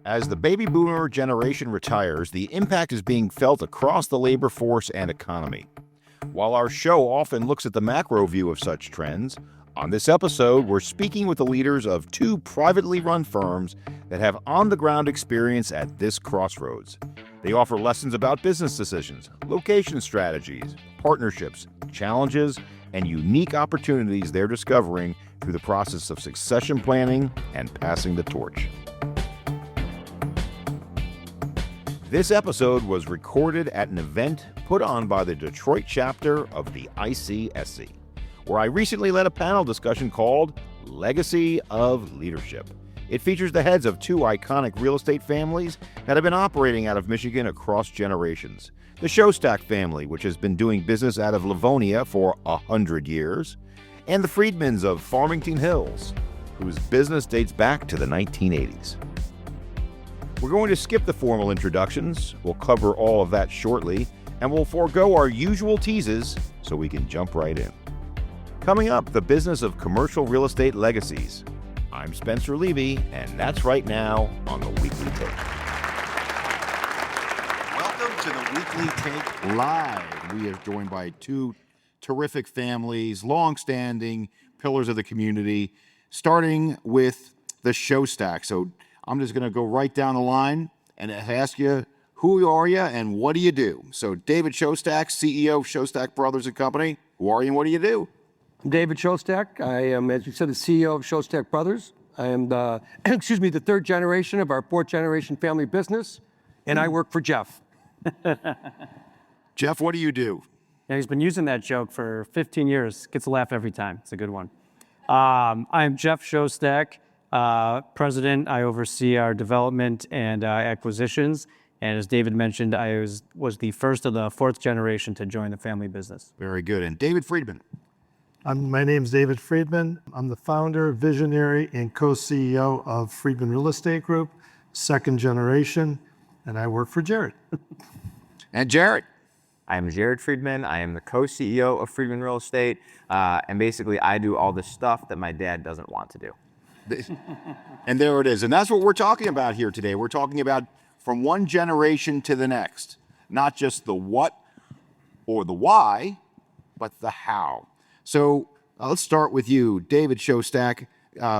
As the baby boomer generation retires, the impact is being felt across the labor force and economy. While our show often looks at the macro view of such trends, on this episode, we're speaking with the leaders of two privately run firms that have on-the-ground experience at this crossroads. They offer lessons about business decisions, location strategies, partnerships, challenges, and unique opportunities they're discovering through the process of succession planning and passing the torch. This episode was recorded at an event put on by the Detroit chapter of the ICSC, where I recently led a panel discussion called Legacy of Leadership. It features the heads of two iconic real estate families that have been operating out of Michigan across generations. The Shostak family, which has been doing business out of Livonia for 100 years, and the Friedmans of Farmington Hills, whose business dates back to the 1980s. We're going to skip the formal introductions. We'll cover all of that shortly, and we'll forego our usual teases so we can jump right in. Coming up, the business of commercial real estate legacies. I'm Spencer Levy, and that's right now on the Weekly Take. Welcome to the Weekly Take Live. We are joined by two terrific families, long-standing pillars of the community, starting with the Shostak. So I'm just going to go right down the line and ask you, who are you and what do you do? So David Shostak, CEO of Shostak Brothers and Company. Who are you and what do you do? I'm David Shostak. I am, as you said, the CEO of Shostak Brothers. I am the, the third generation of our fourth generation family business, and I work for Jeff. Jeff, what do you do? Yeah, he's been using that joke for 15 years. Gets a laugh every time. It's a good one. I'm Jeff Shostak, president. I oversee our development and acquisitions. And as David mentioned, I was the first of the fourth generation to join the family business. Very good. And David Friedman. My name's David Friedman. I'm the founder, visionary, and co-CEO of Friedman Real Estate Group, second generation, and I work for Jared. And Jared. I'm Jared Friedman. I am the co-CEO of Friedman Real Estate, and basically I do all the stuff that my dad doesn't want to do. And there it is. And that's what we're talking about here today. We're talking about from one generation to the next, not just the what or the why, but the how. So let's start with you, David Shostak,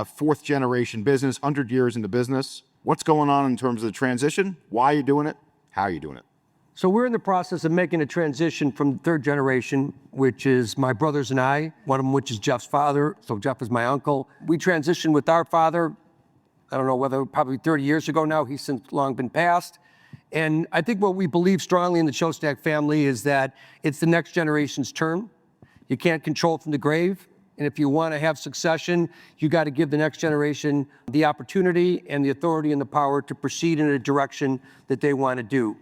fourth generation business, 100 years into business. What's going on in terms of the transition? Why are you doing it? How are you doing it? So we're in the process of making a transition from third generation, which is my brothers and I, one of them which is Jeff's father. So Jeff is my uncle. We transitioned with our father, I don't know whether probably 30 years ago now. He's since long been passed. And I think what we believe strongly in the Shostak family is that it's the next generation's turn. You can't control it from the grave. And if you want to have succession, you got to give the next generation the opportunity and the authority and the power to proceed in a direction that they want to do.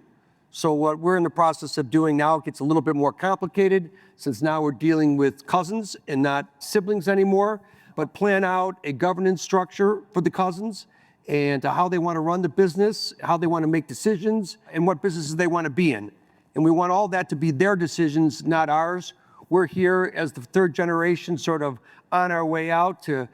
So what we're in the process of doing now gets a little bit more complicated, since now we're dealing with cousins and not siblings anymore, but plan out a governance structure for the cousins and how they want to run the business, how they want to make decisions, and what businesses they want to be in. And we want all that to be their decisions, not ours. We're here as the third generation, sort of on our way out to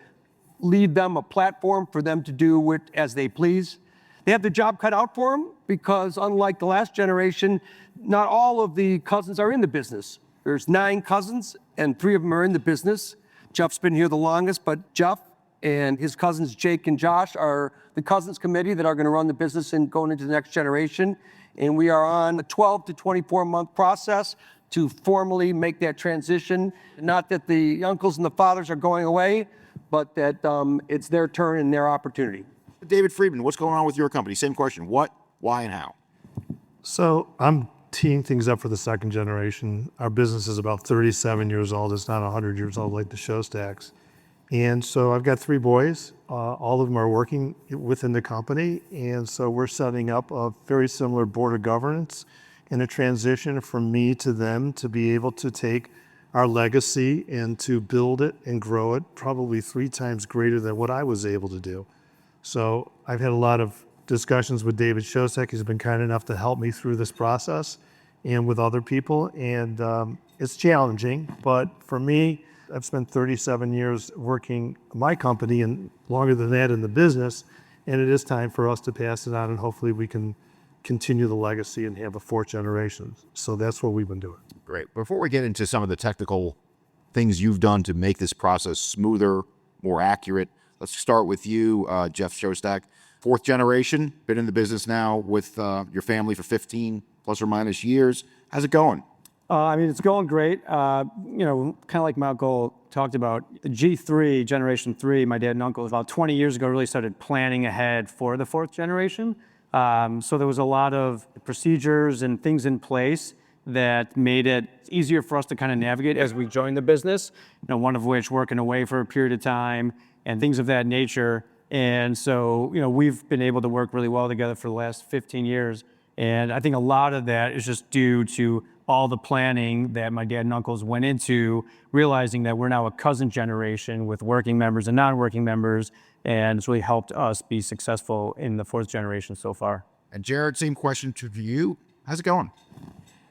lead them a platform for them to do it as they please. They have the job cut out for them because, unlike the last generation, not all of the cousins are in the business. There's 9 cousins and 3 of them are in the business. Jeff's been here the longest, but Jeff and his cousins Jake and Josh are the cousins committee that are going to run the business and going into the next generation. And we are on a 12 to 24 month process to formally make that transition. Not that the uncles and the fathers are going away, but that it's their turn and their opportunity. David Friedman, what's going on with your company? Same question. What, why, and how? So I'm teeing things up for the second generation. Our business is about 37 years old. It's not 100 years old like the Shostaks. And so I've got 3 boys. All of them are working within the company. And so we're setting up a very similar board of governance in a transition from me to them to be able to take our legacy and to build it and grow it probably 3 times greater than what I was able to do. So I've had a lot of discussions with David Shostak. He's been kind enough to help me through this process and with other people. And it's challenging, but for me, I've spent 37 years working my company and longer than that in the business. and it is time for us to pass it on, and hopefully we can continue the legacy and have a fourth generation. So that's what we've been doing. Great. Before we get into some of the technical things you've done to make this process smoother, more accurate, let's start with you, Jeff Shostak. Fourth generation, been in the business now with your family for 15 plus or minus years. How's it going? I mean, it's going great. Kind of like my uncle talked about, the G3, generation 3, my dad and uncle, about 20 years ago, really started planning ahead for the fourth generation. So there was a lot of procedures and things in place that made it easier for us to kind of navigate as we joined the business, one of which working away for a period of time and things of that nature. And so, we've been able to work really well together for the last 15 years. And I think a lot of that is just due to all the planning that my dad and uncles went into, realizing that we're now a cousin generation with working members and non-working members, and it's really helped us be successful in the fourth generation so far. And Jared, same question to you. How's it going?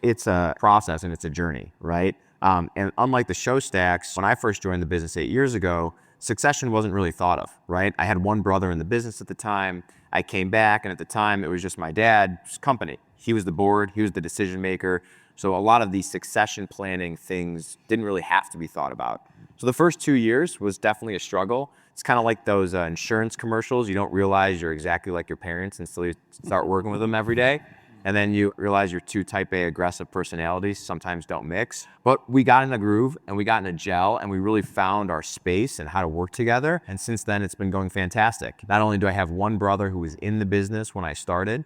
It's a process and it's a journey, right? And unlike the Shostacks, when I first joined the business 8 years ago, succession wasn't really thought of, right? I had one brother in the business at the time. I came back, and at the time, it was just my dad's company. He was the board, he was the decision maker. So a lot of these succession planning things didn't really have to be thought about. So the first 2 years was definitely a struggle. It's kind of like those insurance commercials. You don't realize you're exactly like your parents until you start working with them every day. And then you realize your two type A aggressive personalities sometimes don't mix. But we got in a groove and we got in a gel, and we really found our space and how to work together. And since then, it's been going fantastic. Not only do I have one brother who was in the business when I started,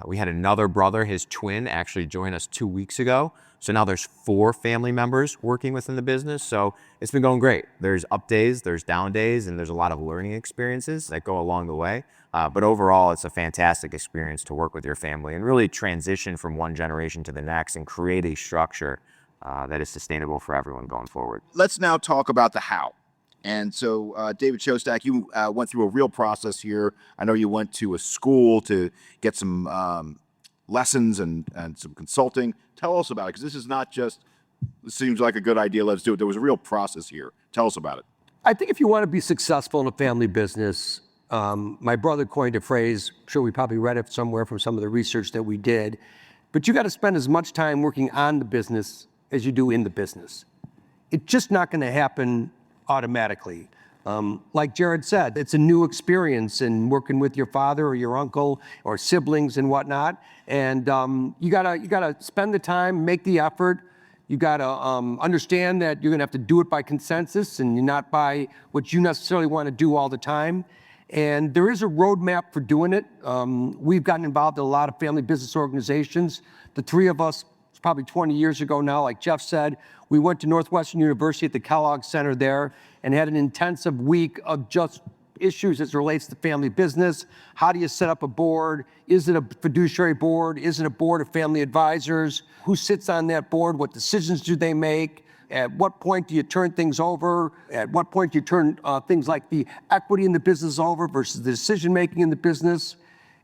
we had another brother, his twin, actually join us 2 weeks ago. So now there's 4 family members working within the business. So it's been going great. There's up days, there's down days, and there's a lot of learning experiences that go along the way. But overall, it's a fantastic experience to work with your family and really transition from one generation to the next and create a structure that is sustainable for everyone going forward. Let's now talk about the how. And so, David Shostak, you went through a real process here. I know you went to a school to get some lessons and some consulting. Tell us about it, because this is not just, this seems like a good idea, let's do it. There was a real process here. Tell us about it. I think if you want to be successful in a family business, my brother coined a phrase, I'm sure we probably read it somewhere from some of the research that we did, but you got to spend as much time working on the business as you do in the business. It's just not going to happen automatically. Like Jared said, it's a new experience in working with your father or your uncle or siblings and whatnot. And you gotta spend the time, make the effort. You gotta understand that you're gonna have to do it by consensus and not by what you necessarily want to do all the time. And there is a roadmap for doing it. We've gotten involved in a lot of family business organizations. The three of us, it's probably 20 years ago now, like Jeff said, we went to Northwestern University at the Kellogg Center there and had an intensive week of just issues as it relates to family business. How do you set up a board? Is it a fiduciary board? Is it a board of family advisors? Who sits on that board? What decisions do they make? At what point do you turn things over? At what point do you turn things like the equity in the business over versus the decision-making in the business?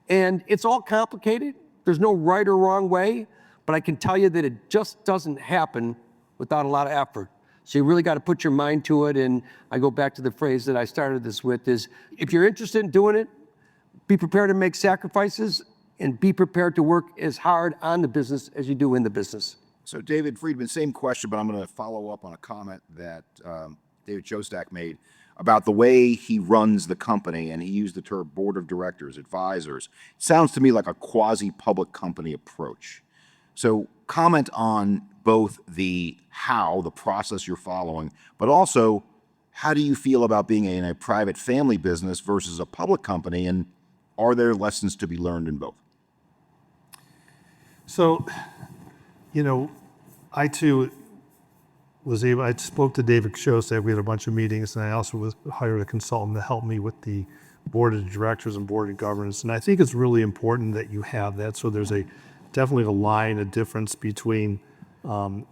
And it's all complicated. There's no right or wrong way, but I can tell you that it just doesn't happen without a lot of effort. So you really got to put your mind to it. And I go back to the phrase that I started this with is, if you're interested in doing it, be prepared to make sacrifices and be prepared to work as hard on the business as you do in the business. So David Friedman, same question, but I'm going to follow up on a comment that David Shostak made about the way he runs the company, and he used the term board of directors, advisors. It sounds to me like a quasi-public company approach. So comment on both the how, the process you're following, but also how do you feel about being in a private family business versus a public company, and are there lessons to be learned in both? So, I too I spoke to David Shostak. We had a bunch of meetings, and I also hired a consultant to help me with the board of directors and board of governance. And I think it's really important that you have that. So there's definitely a line, a difference between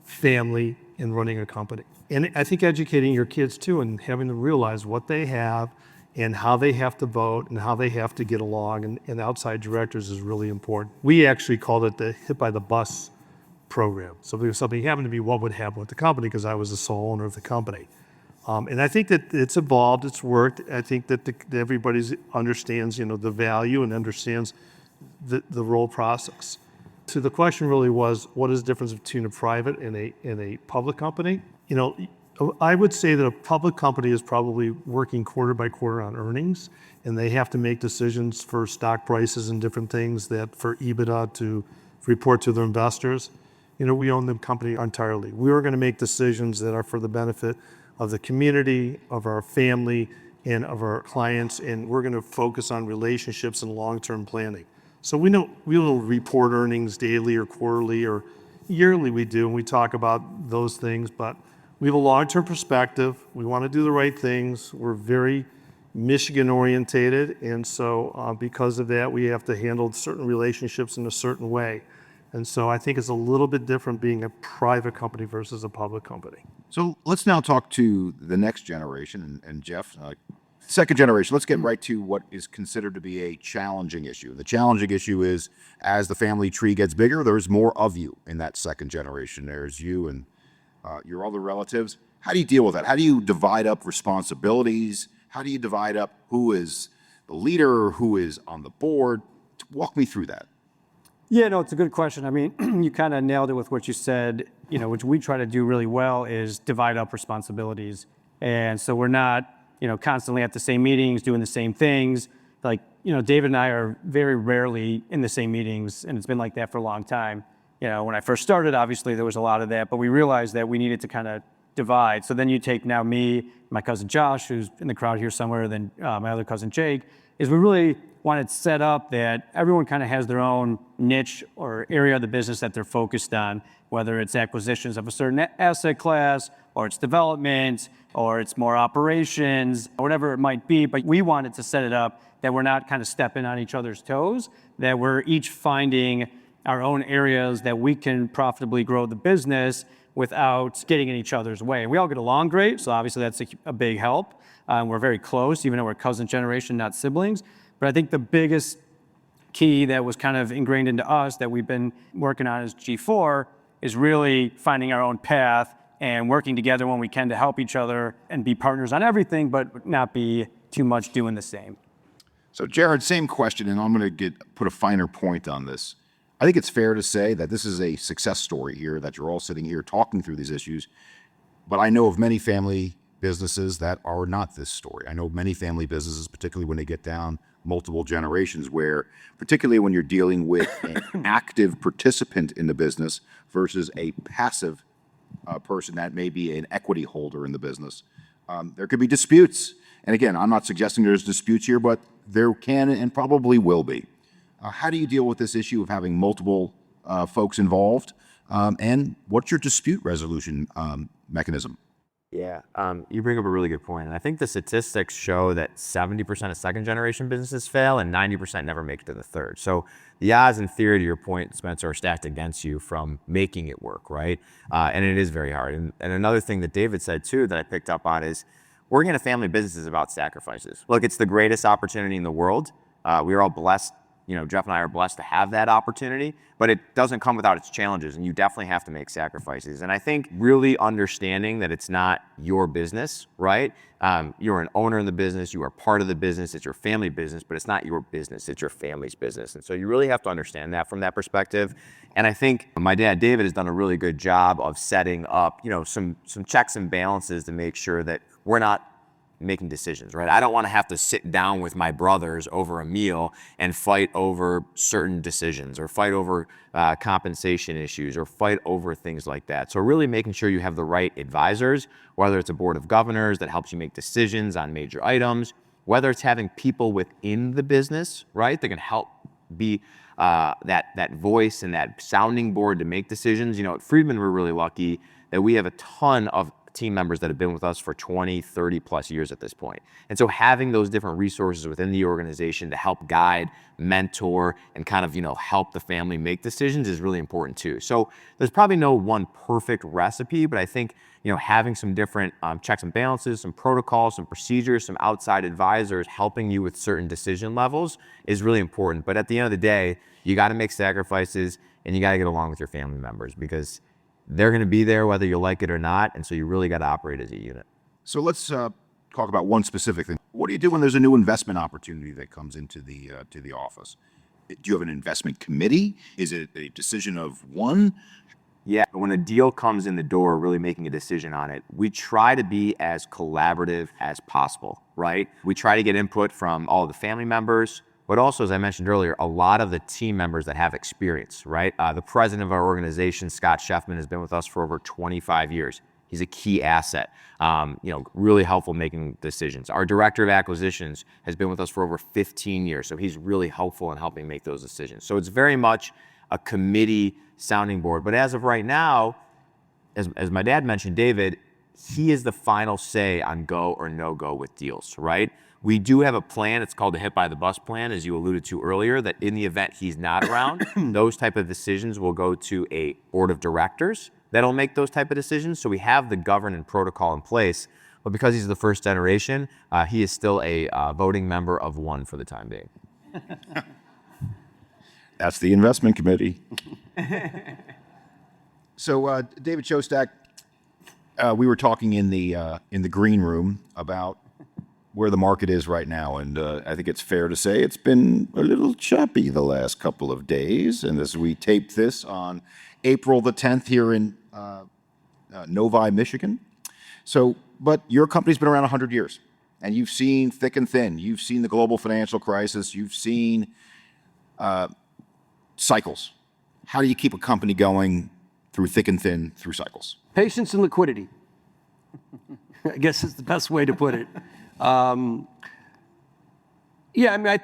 family and running a company. And I think educating your kids too, and having them realize what they have and how they have to vote and how they have to get along, and outside directors is really important. We actually called it the hit by the bus program. So if something happened to me, what would happen with the company? Because I was the sole owner of the company. And I think that it's evolved, it's worked. I think that everybody understands, the value and understands the role process. So the question really was, what is the difference between a private and a public company? I would say that a public company is probably working quarter by quarter on earnings, and they have to make decisions for stock prices and different things that for EBITDA to report to their investors. We own the company entirely. We are going to make decisions that are for the benefit of the community, of our family, and of our clients, and we're going to focus on relationships and long-term planning. So we don't report earnings daily or quarterly or yearly. We do, and we talk about those things, but we have a long-term perspective. We want to do the right things. We're very Michigan orientated, and so because of that, we have to handle certain relationships in a certain way. And so I think it's a little bit different being a private company versus a public company. So let's now talk to the next generation, and Jeff, second generation. Let's get right to what is considered to be a challenging issue. The challenging issue is, as the family tree gets bigger, there's more of you in that second generation. There's you and your other relatives. How do you deal with that? How do you divide up responsibilities? How do you divide up who is the leader, who is on the board? Walk me through that. Yeah, no, it's a good question. I mean, you kind of nailed it with what you said, which we try to do really well is divide up responsibilities. And so we're not, constantly at the same meetings, doing the same things. Like, David and I are very rarely in the same meetings, and it's been like that for a long time. When I first started, obviously there was a lot of that, but we realized that we needed to kind of divide. So then you take now me, my cousin Josh, who's in the crowd here somewhere, then my other cousin Jake, is we really wanted set up that everyone kind of has their own niche or area of the business that they're focused on, whether it's acquisitions of a certain asset class, or it's development, or it's more operations, or whatever it might be. But we wanted to set it up that we're not kind of stepping on each other's toes, that we're each finding our own areas that we can profitably grow the business without getting in each other's way. And we all get along great, so obviously that's a big help. We're very close, even though we're cousin generation, not siblings. But I think the biggest key that was kind of ingrained into us that we've been working on as G4 is really finding our own path and working together when we can to help each other and be partners on everything, but not be too much doing the same. So Jared, same question, and I'm going to put a finer point on this. I think it's fair to say that this is a success story here, that you're all sitting here talking through these issues, but I know of many family businesses that are not this story. I know many family businesses, particularly when they get down multiple generations, where particularly when you're dealing with an active participant in the business versus a passive person that may be an equity holder in the business, there could be disputes. And again, I'm not suggesting there's disputes here, but there can and probably will be. How do you deal with this issue of having multiple folks involved? And what's your dispute resolution mechanism? Yeah, you bring up a really good point. And I think the statistics show that 70% of second generation businesses fail and 90% never make it to the third. So the odds in theory, to your point, Spencer, are stacked against you from making it work, right? And it is very hard. And another thing that David said too that I picked up on is working in a family business is about sacrifices. Look, it's the greatest opportunity in the world. We are all blessed. Jeff and I are blessed to have that opportunity, but it doesn't come without its challenges, and you definitely have to make sacrifices. And I think really understanding that it's not your business, right? You're an owner in the business, you are part of the business, it's your family business, but it's not your business, it's your family's business. And so you really have to understand that from that perspective. And I think my dad, David, has done a really good job of setting up, some checks and balances to make sure that we're not making decisions, right? I don't want to have to sit down with my brothers over a meal and fight over certain decisions or fight over compensation issues or fight over things like that. So really making sure you have the right advisors, whether it's a board of governors that helps you make decisions on major items, whether it's having people within the business, right, that can help be that voice and that sounding board to make decisions. At Friedman, we're really lucky that we have a ton of team members that have been with us for 20, 30 plus years at this point. And so having those different resources within the organization to help guide, mentor, and kind of, help the family make decisions is really important too. So there's probably no one perfect recipe, but I think, having some different checks and balances, some protocols, some procedures, some outside advisors helping you with certain decision levels is really important. But at the end of the day, you got to make sacrifices and you got to get along with your family members because they're going to be there whether you like it or not, and so you really got to operate as a unit. So let's talk about one specific thing. What do you do when there's a new investment opportunity that comes into the to the office? Do you have an investment committee? Is it a decision of one? Yeah, when a deal comes in the door, really making a decision on it, we try to be as collaborative as possible, right? We try to get input from all of the family members, but also, as I mentioned earlier, a lot of the team members that have experience, right? The president of our organization, Scott Sheffman, has been with us for over 25 years. He's a key asset, really helpful making decisions. Our director of acquisitions has been with us for over 15 years, so he's really helpful in helping make those decisions. So it's very much a committee sounding board. But as of right now, as my dad mentioned, David, he is the final say on go or no go with deals, right? We do have a plan. It's called the hit by the bus plan, as you alluded to earlier, that in the event he's not around, those type of decisions will go to a board of directors that'll make those type of decisions. So we have the govern and protocol in place, but because he's the first generation, he is still a voting member of one for the time being. That's the investment committee. So, David Shostak, we were talking in the green room about where the market is right now, and I think it's fair to say it's been a little choppy the last couple of days. And as we taped this on April the 10th here in Novi, Michigan. So, but your company's been around 100 years, and you've seen thick and thin. You've seen the global financial crisis. You've seen cycles. How do you keep a company going through thick and thin, through cycles? Patience and liquidity, I guess is the best way to put it. I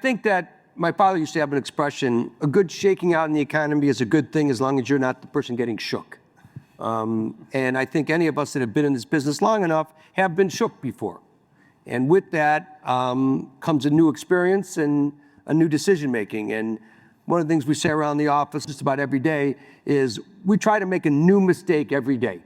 think that my father used to have an expression, a good shaking out in the economy is a good thing as long as you're not the person getting shook. And I think any of us that have been in this business long enough have been shook before. And with that comes a new experience and a new decision making. And one of the things we say around the office just about every day is we try to make a new mistake every day.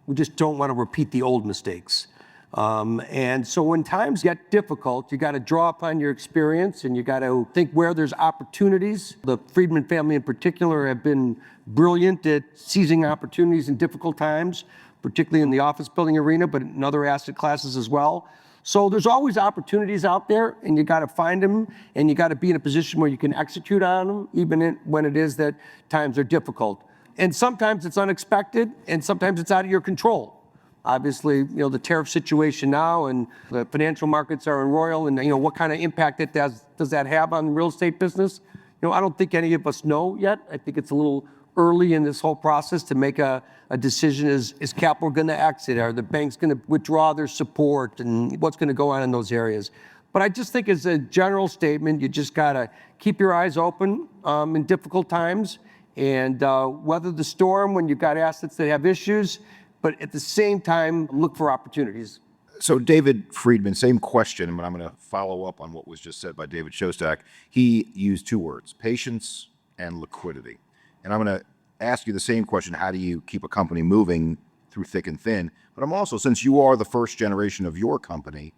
We just don't want to repeat the old mistakes. And so when times get difficult, you got to draw upon your experience and you got to think where there's opportunities. The Friedman family in particular have been brilliant at seizing opportunities in difficult times, particularly in the office building arena, but in other asset classes as well. So there's always opportunities out there, and you got to find them, and you got to be in a position where you can execute on them, even when it is that times are difficult. And sometimes it's unexpected, and sometimes it's out of your control. Obviously, the tariff situation now, and the financial markets are in royal, and what kind of impact does that have on the real estate business? I don't think any of us know yet. I think it's a little early in this whole process to make a decision. Is capital going to exit? Are the banks going to withdraw their support? And what's going to go on in those areas? But I just think as a general statement, you just got to keep your eyes open in difficult times and weather the storm when you've got assets that have issues, but at the same time, look for opportunities. So David Friedman, same question, but I'm going to follow up on what was just said by David Shostak. He used two words, patience and liquidity. And I'm going to ask you the same question. How do you keep a company moving through thick and thin? But I'm also, since you are the first generation of your company,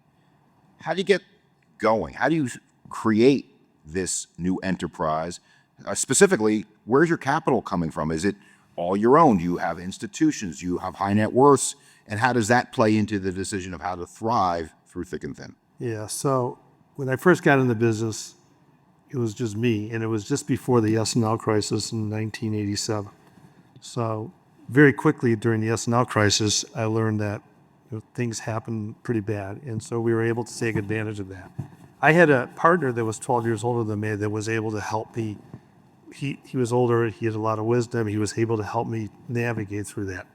how do you get going? How do you create this new enterprise? Specifically, where's your capital coming from? Is it all your own? Do you have institutions? Do you have high net worths? And how does that play into the decision of how to thrive through thick and thin? Yeah, so when I first got in the business, it was just me, and it was just before the S&L crisis in 1987. So very quickly during the S&L crisis, I learned that things happened pretty bad, and so we were able to take advantage of that. I had a partner that was 12 years older than me that was able to help me. He was older, he had a lot of wisdom, he was able to help me navigate through that.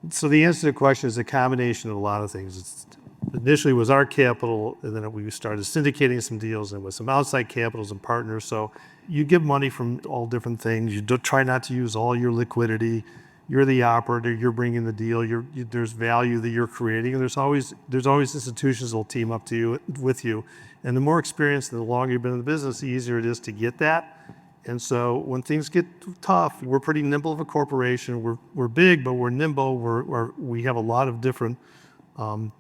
So the answer to the question is a combination of a lot of things. Initially was our capital, and then we started syndicating some deals and with some outside capitals and partners. So you get money from all different things. You try not to use all your liquidity. You're the operator, you're bringing the deal, there's value that you're creating, and there's always institutions that will team up with you. And the more experience and the longer you've been in the business, the easier it is to get that. And so when things get tough, we're pretty nimble of a corporation. We're big, but we're nimble. We have a lot of different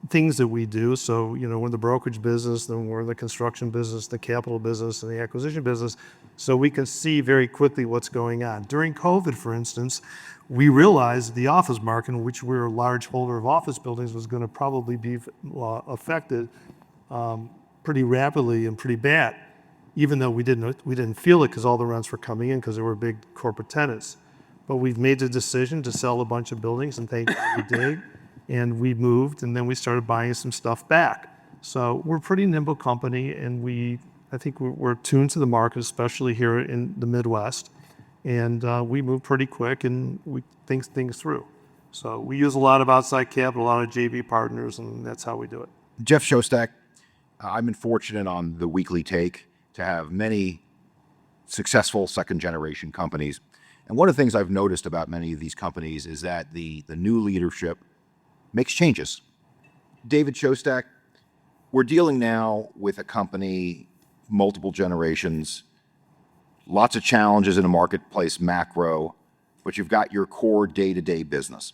things that we do. So, we're in the brokerage business, then we're in the construction business, the capital business, and the acquisition business. So we can see very quickly what's going on. During COVID, for instance, we realized the office market, in which we're a large holder of office buildings, was going to probably be affected pretty rapidly and pretty bad, even though we didn't feel it because all the rents were coming in because there were big corporate tenants. But we've made the decision to sell a bunch of buildings, and thank God we did. And we moved, and then we started buying some stuff back. So we're a pretty nimble company, and I think we're tuned to the market, especially here in the Midwest. And we move pretty quick, and we think things through. So we use a lot of outside capital, a lot of JV partners, and that's how we do it. Jeff Shostak, I've been fortunate on the Weekly Take to have many successful second-generation companies. And one of the things I've noticed about many of these companies is that the new leadership makes changes. David Shostak, we're dealing now with a company, multiple generations, lots of challenges in a marketplace macro, but you've got your core day-to-day business.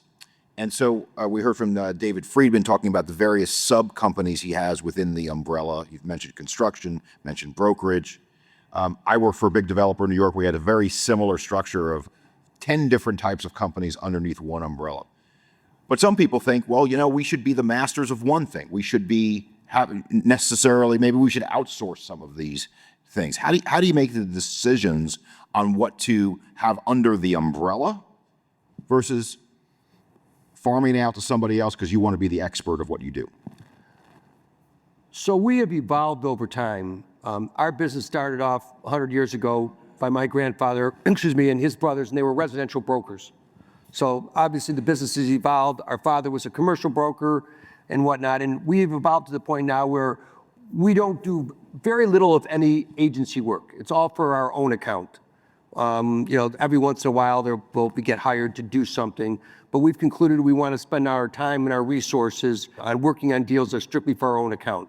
And so we heard from David Friedman talking about the various sub-companies he has within the umbrella. You've mentioned construction, mentioned brokerage. I work for a big developer in New York. We had a very similar structure of 10 different types of companies underneath one umbrella. But some people think, well, we should be the masters of one thing. We should maybe we should outsource some of these things. How do you make the decisions on what to have under the umbrella versus farming out to somebody else because you want to be the expert of what you do? So we have evolved over time. Our business started off 100 years ago by my grandfather, and his brothers, and they were residential brokers. So obviously the business has evolved. Our father was a commercial broker and whatnot, and we've evolved to the point now where we don't do very little of any agency work. It's all for our own account. Every once in a while we'll get hired to do something, but we've concluded we want to spend our time and our resources on working on deals that are strictly for our own account.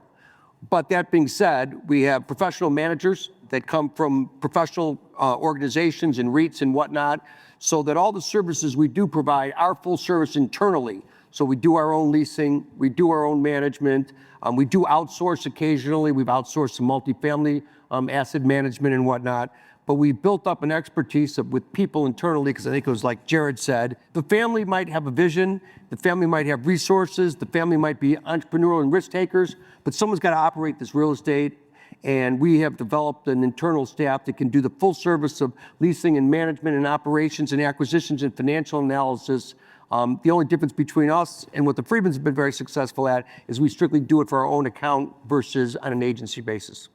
But that being said, we have professional managers that come from professional organizations and REITs and whatnot, so that all the services we do provide are full service internally. So we do our own leasing, we do our own management, we do outsource occasionally. We've outsourced some multifamily asset management and whatnot. But we built up an expertise with people internally, because I think it was like Jared said, the family might have a vision, the family might have resources, the family might be entrepreneurial and risk takers, but someone's got to operate this real estate. And we have developed an internal staff that can do the full service of leasing and management and operations and acquisitions and financial analysis. The only difference between us and what the Friedmans have been very successful at is we strictly do it for our own account versus on an agency basis.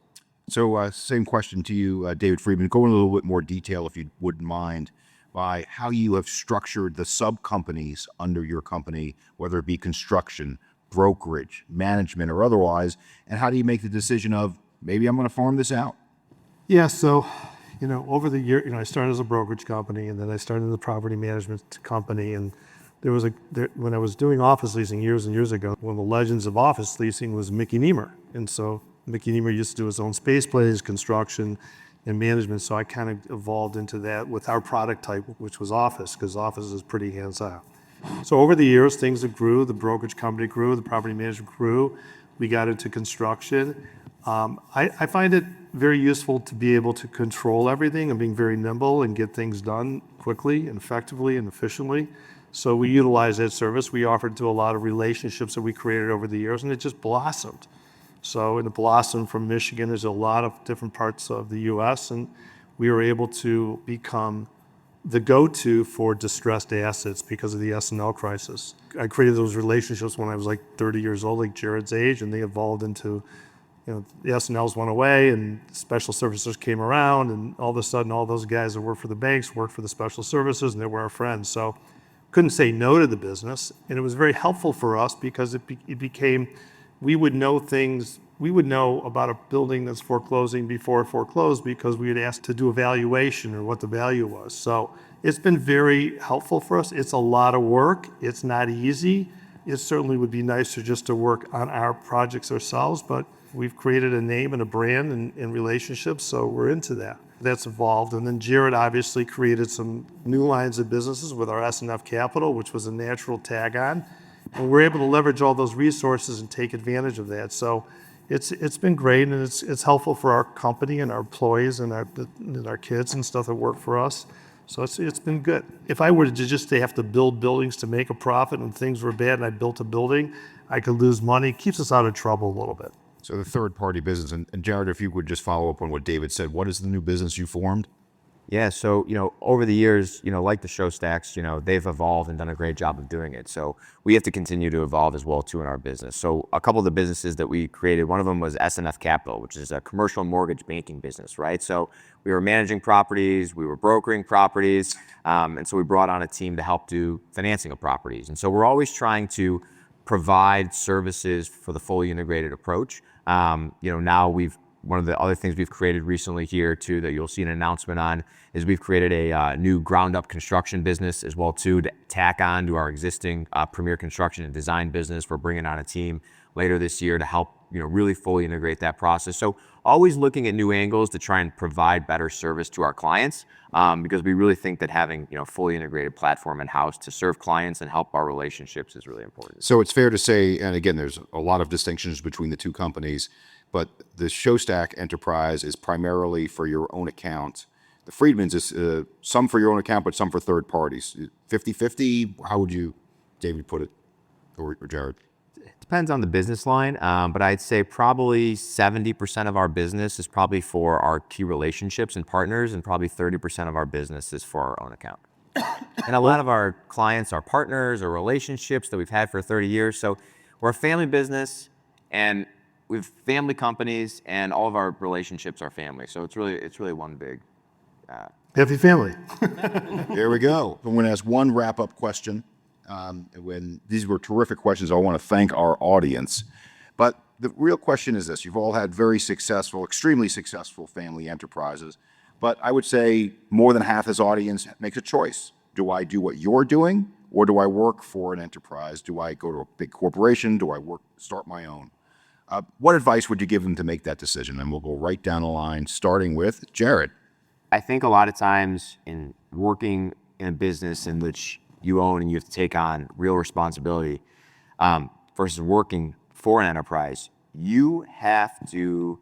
So same question to you, David Friedman. Go in a little bit more detail, if you wouldn't mind, by how you have structured the sub-companies under your company, whether it be construction, brokerage, management, or otherwise, and how do you make the decision of, maybe I'm going to farm this out? Yeah, so, over the year, I started as a brokerage company, and then I started in the property management company. And when I was doing office leasing years and years ago, one of the legends of office leasing was Mickey Niemer. And so Mickey Niemer used to do his own space plays, construction, and management. So I kind of evolved into that with our product type, which was office, because office is pretty hands-on. So over the years, things have grew. The brokerage company grew, the property management grew. We got into construction. I find it very useful to be able to control everything and being very nimble and get things done quickly and effectively and efficiently. So we utilize that service. We offered to a lot of relationships that we created over the years, and it just blossomed. So it blossomed from Michigan. There's a lot of different parts of the U.S., and we were able to become the go-to for distressed assets because of the S&L crisis. I created those relationships when I was like 30 years old, like Jared's age, and they evolved into, the S&Ls went away and special services came around, and all of a sudden all those guys that worked for the banks worked for the special services, and they were our friends. So couldn't say no to the business, and it was very helpful for us because it became, we would know about a building that's foreclosing before it foreclosed because we had asked to do a valuation or what the value was. So it's been very helpful for us. It's a lot of work. It's not easy. It certainly would be nicer just to work on our projects ourselves, but we've created a name and a brand and relationships, so we're into that. That's evolved. And then Jared obviously created some new lines of businesses with our S&F Capital, which was a natural tag on. And we're able to leverage all those resources and take advantage of that. So it's been great, and it's helpful for our company and our employees and our kids and stuff that work for us. So it's been good. If I were to just have to build buildings to make a profit and things were bad and I built a building, I could lose money. It keeps us out of trouble a little bit. So the third-party business, and Jared, if you would just follow up on what David said, what is the new business you formed? Yeah, so over the years, like the show stacks, they've evolved and done a great job of doing it. So we have to continue to evolve as well too in our business. So a couple of the businesses that we created, one of them was SNF Capital, which is a commercial mortgage banking business, right? So we were managing properties, we were brokering properties, and so we brought on a team to help do financing of properties. And so we're always trying to provide services for the fully integrated approach. Now one of the other things we've created recently here too that you'll see an announcement on is we've created a new ground up construction business as well too to tack on to our existing premier construction and design business. We're bringing on a team later this year to help really fully integrate that process. So always looking at new angles to try and provide better service to our clients because we really think that having fully integrated platform in-house to serve clients and help our relationships is really important. So it's fair to say, and again, there's a lot of distinctions between the two companies, but the Showstack enterprise is primarily for your own account. The Friedman's is some for your own account, but some for third parties. 50-50, how would you, David, put it, or Jared? It depends on the business line, but I'd say probably 70% of our business is probably for our key relationships and partners, and probably 30% of our business is for our own account. And a lot of our clients are partners or relationships that we've had for 30 years. So we're a family business, and we have family companies, and all of our relationships are family. So it's really one big. Happy family. There we go. I'm going to ask one wrap-up question. When these were terrific questions, I want to thank our audience. But the real question is this: you've all had very successful, extremely successful family enterprises. But I would say more than half this audience makes a choice. Do I do what you're doing, or do I work for an enterprise? Do I go to a big corporation? Do I start my own? What advice would you give them to make that decision? And we'll go right down the line, starting with Jared. I think a lot of times in working in a business in which you own and you have to take on real responsibility versus working for an enterprise, you have to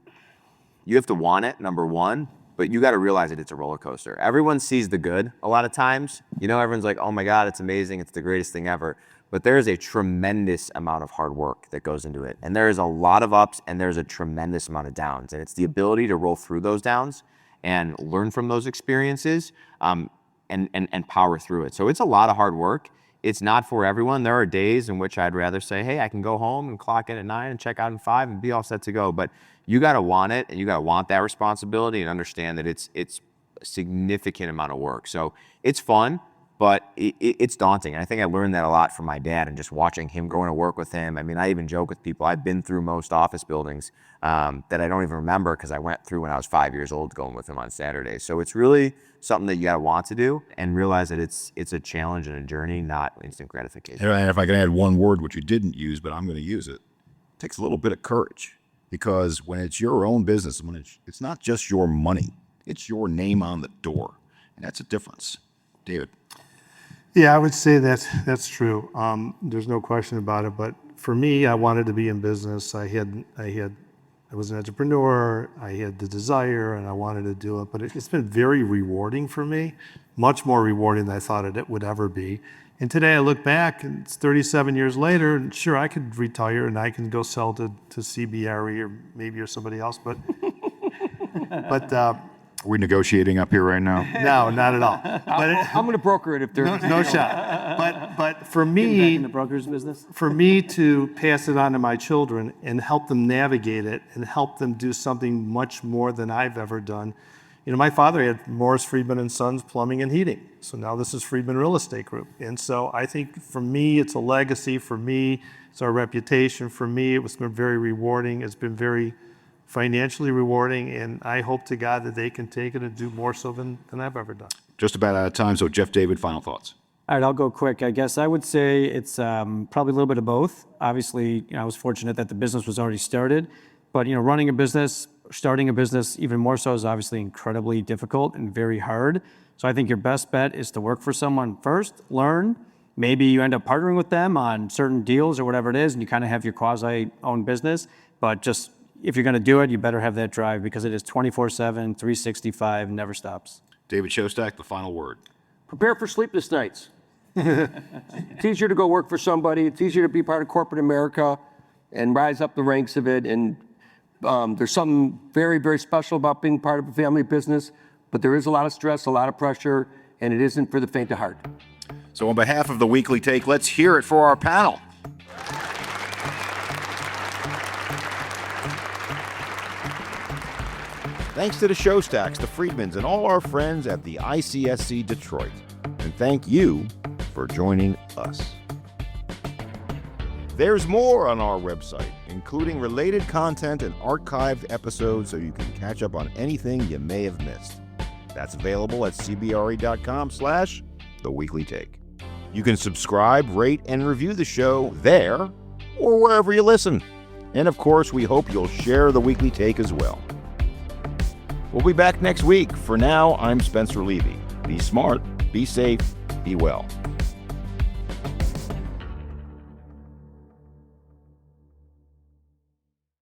want it, number one, but you got to realize that it's a roller coaster. Everyone sees the good a lot of times. Everyone's like, oh my God, it's amazing. It's the greatest thing ever. But there is a tremendous amount of hard work that goes into it. And there is a lot of ups and there's a tremendous amount of downs. And it's the ability to roll through those downs and learn from those experiences and power through it. So it's a lot of hard work. It's not for everyone. There are days in which I'd rather say, hey, I can go home and clock in at 9 and check out at 5 and be all set to go. But you got to want it, and you got to want that responsibility and understand that it's a significant amount of work. So it's fun, but it's daunting. And I think I learned that a lot from my dad and just watching him going to work with him. I mean, I even joke with people, I've been through most office buildings that I don't even remember because I went through when I was 5 years old going with him on Saturdays. So it's really something that you got to want to do and realize that it's a challenge and a journey, not instant gratification. And if I can add one word, which you didn't use, but I'm going to use it, it takes a little bit of courage, because when it's your own business, when it's not just your money, it's your name on the door. And that's a difference. David. Yeah, I would say that's true. There's no question about it. But for me, I wanted to be in business. I was an entrepreneur. I had the desire, and I wanted to do it. But it's been very rewarding for me, much more rewarding than I thought it would ever be. And today I look back, and it's 37 years later, and sure, I could retire and I can go sell to CRE or somebody else. But Are we negotiating up here right now? no, not at all. I'm going to broker it if there's No shot. But for Getting back in me, the broker's business. for me to pass it on to my children and help them navigate it and help them do something much more than I've ever done. My father had Morris Friedman and Sons Plumbing and Heating. So now this is Friedman Real Estate Group. And so I think for me, it's a legacy. For me, it's our reputation. For me, it was been very rewarding. It's been very financially rewarding. And I hope to God that they can take it and do more so than I've ever done. Just about out of time. So Jeff, David, final thoughts. All right, I'll go quick. I guess I would say it's probably a little bit of both. Obviously, I was fortunate that the business was already started, but running a business, starting a business, even more so, is obviously incredibly difficult and very hard. So I think your best bet is to work for someone first, learn, Maybe you end up partnering with them on certain deals or whatever it is, and you kind of have your quasi-owned business. But just if you're going to do it, you better have that drive because it is 24/7, 365, never stops. David Shostak, the final word. Prepare for sleepless nights. It's easier to go work for somebody. It's easier to be part of corporate America and rise up the ranks of it. And there's something very, very special about being part of a family business. But there is a lot of stress, a lot of pressure, and it isn't for the faint of heart. So on behalf of the Weekly Take, let's hear it for our panel. Thanks to the Shostacks, the Friedmans, and all our friends at the ICSC Detroit. And thank you for joining us. There's more on our website, including related content and archived episodes so you can catch up on anything you may have missed. That's available at cbre.com/theweeklytake. You can subscribe, rate, and review the show there or wherever you listen. And of course, we hope you'll share the Weekly Take as well. We'll be back next week. For now, I'm Spencer Levy. Be smart, be safe, be well.